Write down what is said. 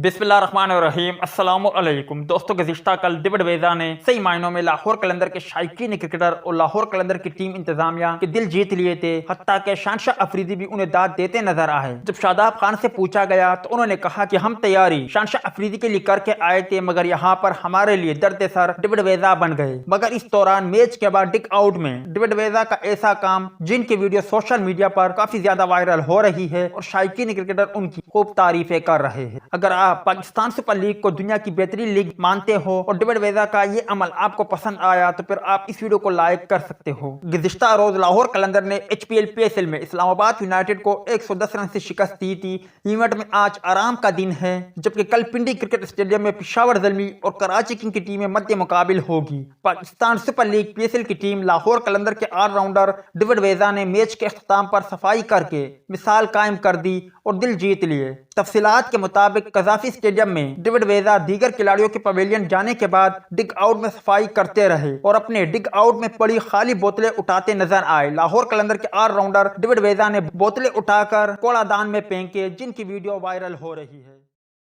बिस्मिल्लाहिर्रहमानिर्रहीम अस्सलामु अलैकुम दोस्तों, गुज़िश्ता कल डेविड वेज़ा ने सही मायनों में लाहौर कलंदर के शायकीन क्रिकेटर और लाहौर कलंदर की टीम इंतजामिया के दिल जीत लिए थे। हत्ता के शानशाह अफरीदी भी उन्हें दाद देते नजर आए। जब शादाब खान से पूछा गया तो उन्होंने कहा कि हम तैयारी शानशाह अफरीदी के लिए करके आए थे, मगर यहाँ पर हमारे लिए दर्द सर डेविड वेज़ा बन गए। मगर इस दौरान मैच के बाद डिग आउट में डेविड वेज़ा का ऐसा काम, जिनकी वीडियो सोशल मीडिया पर काफी ज्यादा वायरल हो रही है और शायकीन क्रिकेटर उनकी खूब तारीफें कर रहे हैं। अगर आप पाकिस्तान सुपर लीग को दुनिया की बेहतरीन लीग मानते हो और डेविड वेज़ा का ये अमल आपको पसंद आया तो फिर आप इस वीडियो को लाइक कर सकते हो। गुज़िश्ता रोज लाहौर कलंदर ने HPL PSL में इस्लामाबाद यूनाइटेड को 110 रन से शिकस्त दी थी। इवेंट में आज आराम का दिन है, जबकि कल पिंडी क्रिकेट स्टेडियम में पेशावर ज़ल्मी और कराची किंग की टीमें मध्य मुकाबिल होगी। पाकिस्तान सुपर लीग PSL की टीम लाहौर कलंदर के ऑलराउंडर डेविड वेज़ा ने मैच के अख्ताम पर सफाई करके मिसाल कायम कर दी और दिल जीत लिए। तफसीलात के मुताबिक कज़ाफी स्टेडियम में डेविड वेज़ा दीगर खिलाड़ियों के पवेलियन जाने के बाद डिग आउट में सफाई करते रहे और अपने डिग आउट में पड़ी खाली बोतलें उठाते नजर आए। लाहौर कलंदर के ऑलराउंडर डेविड वेज़ा ने बोतलें उठाकर कूड़ादान में फेंके, जिनकी वीडियो वायरल हो रही है।